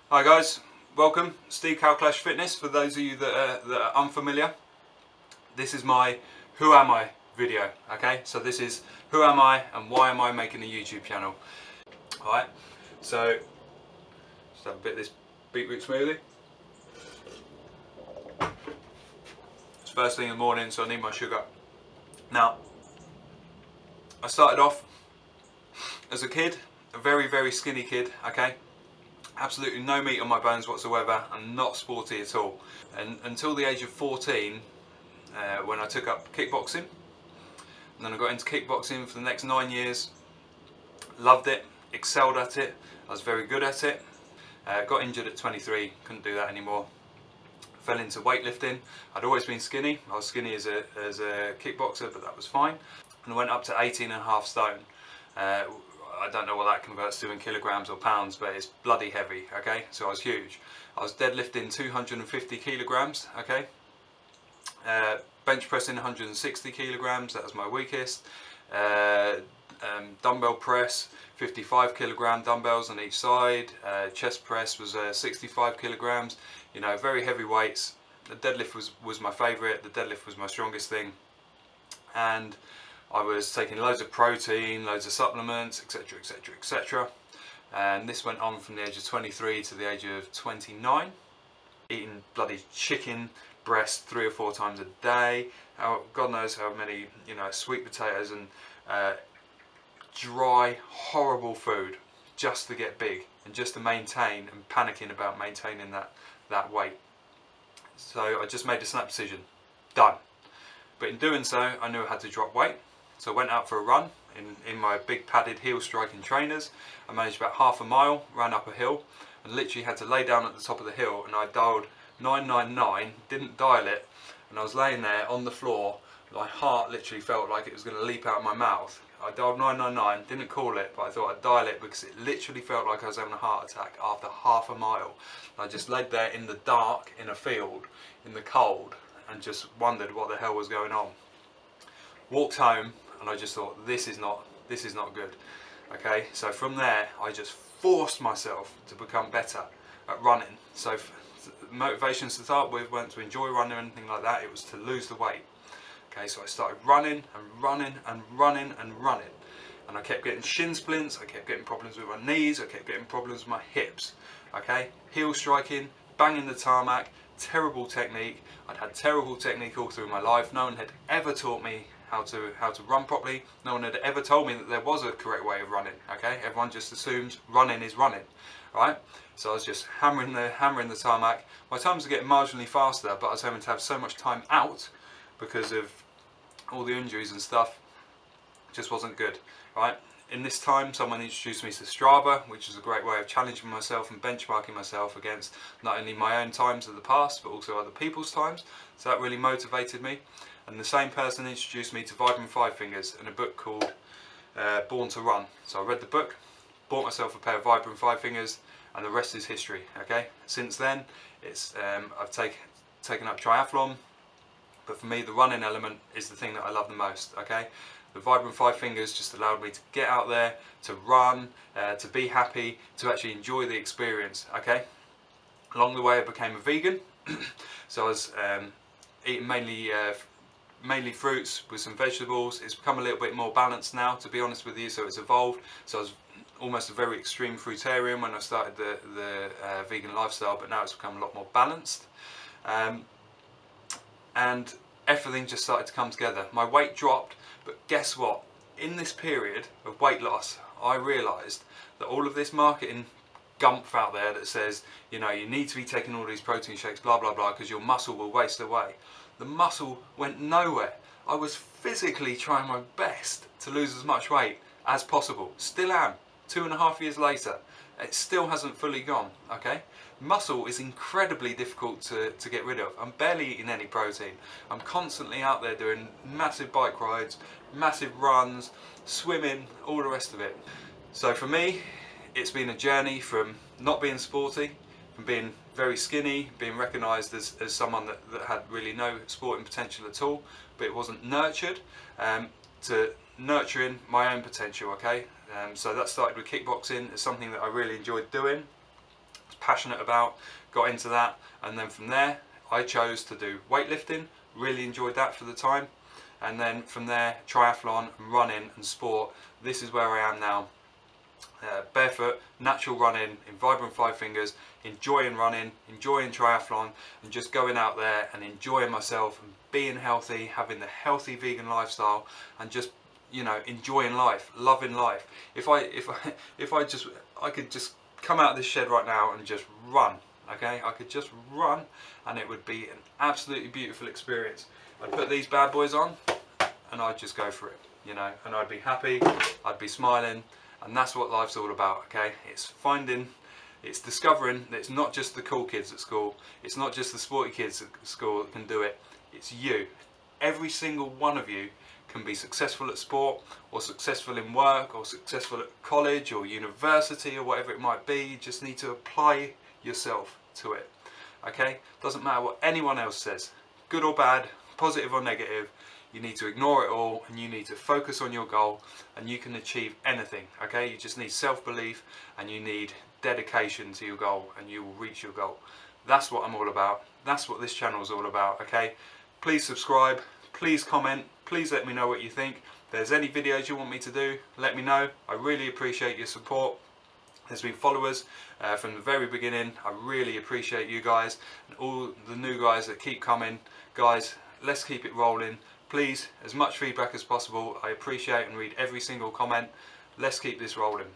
Hi guys, welcome. Steve Kalclash Fitness. For those of you that are unfamiliar, this is my Who Am I video, okay? So this is who am I and why am I making a YouTube channel. Alright, so just have a bit of this beetroot smoothie. It's first thing in the morning, so I need my sugar. Now, I started off as a kid, a very skinny kid, okay? Absolutely no meat on my bones whatsoever and not sporty at all. And until the age of 14, when I took up kickboxing, and then I got into kickboxing for the next 9 years. Loved it, excelled at it, I was very good at it. Got injured at 23, couldn't do that anymore. Fell into weightlifting. I'd always been skinny. I was skinny as a kickboxer, but that was fine. And I went up to 18.5 stone. I don't know what that converts to in kilograms or pounds, but it's bloody heavy, okay? So I was huge. I was deadlifting 250 kilograms, okay? Bench pressing 160 kilograms, that was my weakest. Dumbbell press, 55 kilogram dumbbells on each side. Chest press was 65 kilograms. You know, very heavy weights. The deadlift was my favourite. The deadlift was my strongest thing. And I was taking loads of protein, loads of supplements, etc, etc, etc. And this went on from the age of 23 to the age of 29. Eating bloody chicken breast 3 or 4 times a day. God knows how many, you know, sweet potatoes and dry, horrible food just to get big and just to maintain, and panicking about maintaining that weight. So I just made a snap decision. Done. But in doing so, I knew I had to drop weight. So I went out for a run in my big padded heel striking trainers. I managed about half a mile, ran up a hill, and literally had to lay down at the top of the hill, and I dialed 999, didn't dial it, and I was laying there on the floor. My heart literally felt like it was going to leap out of my mouth. I dialed 999, didn't call it, but I thought I'd dial it because it literally felt like I was having a heart attack after half a mile. I just laid there in the dark, in a field, in the cold, and just wondered what the hell was going on. Walked home, and I just thought, this is not good. Okay, so from there I just forced myself to become better at running. So motivations to start with weren't to enjoy running or anything like that, it was to lose the weight. Okay, so I started running and running and running and running, and I kept getting shin splints, I kept getting problems with my knees, I kept getting problems with my hips. Okay, heel striking, banging the tarmac, terrible technique. I'd had terrible technique all through my life. No one had ever taught me how to run properly. No one had ever told me that there was a correct way of running. Okay, everyone just assumes running is running, right? So I was just hammering the tarmac. My times were getting marginally faster, but I was having to have so much time out because of all the injuries and stuff. Just wasn't good, right? In this time, someone introduced me to Strava, which is a great way of challenging myself and benchmarking myself against not only my own times of the past, but also other people's times. So that really motivated me. And the same person introduced me to Vibram 5 Fingers and a book called Born to Run. So I read the book, bought myself a pair of Vibram 5 Fingers, and the rest is history. Okay. Since then, it's I've taken up triathlon, but for me, the running element is the thing that I love the most. Okay. The Vibram 5 Fingers just allowed me to get out there, to run, to be happy, to actually enjoy the experience. Okay. Along the way, I became a vegan, so I was eating mainly fruits with some vegetables. It's become a little bit more balanced now, to be honest with you, so it's evolved. So I was almost a very extreme fruitarian when I started the vegan lifestyle, but now it's become a lot more balanced. And everything just started to come together. My weight dropped, but guess what? In this period of weight loss, I realised that all of this marketing gumph out there that says, you know, you need to be taking all these protein shakes, blah blah blah, because your muscle will waste away. The muscle went nowhere. I was physically trying my best to lose as much weight as possible. Still am. 2.5 years later, it still hasn't fully gone. Okay, muscle is incredibly difficult to get rid of. I'm barely eating any protein. I'm constantly out there doing massive bike rides, massive runs, swimming, all the rest of it. So for me, it's been a journey from not being sporty, from being very skinny, being recognised as someone that had really no sporting potential at all, but it wasn't nurtured, to nurturing my own potential. Okay, so that started with kickboxing. It's something that I really enjoyed doing. I was passionate about, got into that, and then from there I chose to do weightlifting, really enjoyed that for the time, and then from there triathlon and running and sport. This is where I am now, barefoot, natural running in Vibram 5 fingers, enjoying running, enjoying triathlon, and just going out there and enjoying myself and being healthy, having the healthy vegan lifestyle, and just, you know, enjoying life, loving life. If I could just come out of this shed right now and just run, okay? I could just run and it would be an absolutely beautiful experience. I'd put these bad boys on and I'd just go for it, you know, and I'd be happy, I'd be smiling, and that's what life's all about, okay? It's discovering that it's not just the cool kids at school, it's not just the sporty kids at school that can do it, it's you. Every single one of you can be successful at sport, or successful in work, or successful at college or university or whatever it might be. You just need to apply yourself to it, okay? Doesn't matter what anyone else says, good or bad, positive or negative. You need to ignore it all and you need to focus on your goal, and you can achieve anything, okay? You just need self-belief and you need dedication to your goal, and you will reach your goal. That's what I'm all about. That's what this channel is all about, okay? Please subscribe, please comment, please let me know what you think. If there's any videos you want me to do, let me know. I really appreciate your support. There's been followers from the very beginning. I really appreciate you guys, and all the new guys that keep coming. Guys, let's keep it rolling. Please, as much feedback as possible. I appreciate and read every single comment. Let's keep this rolling.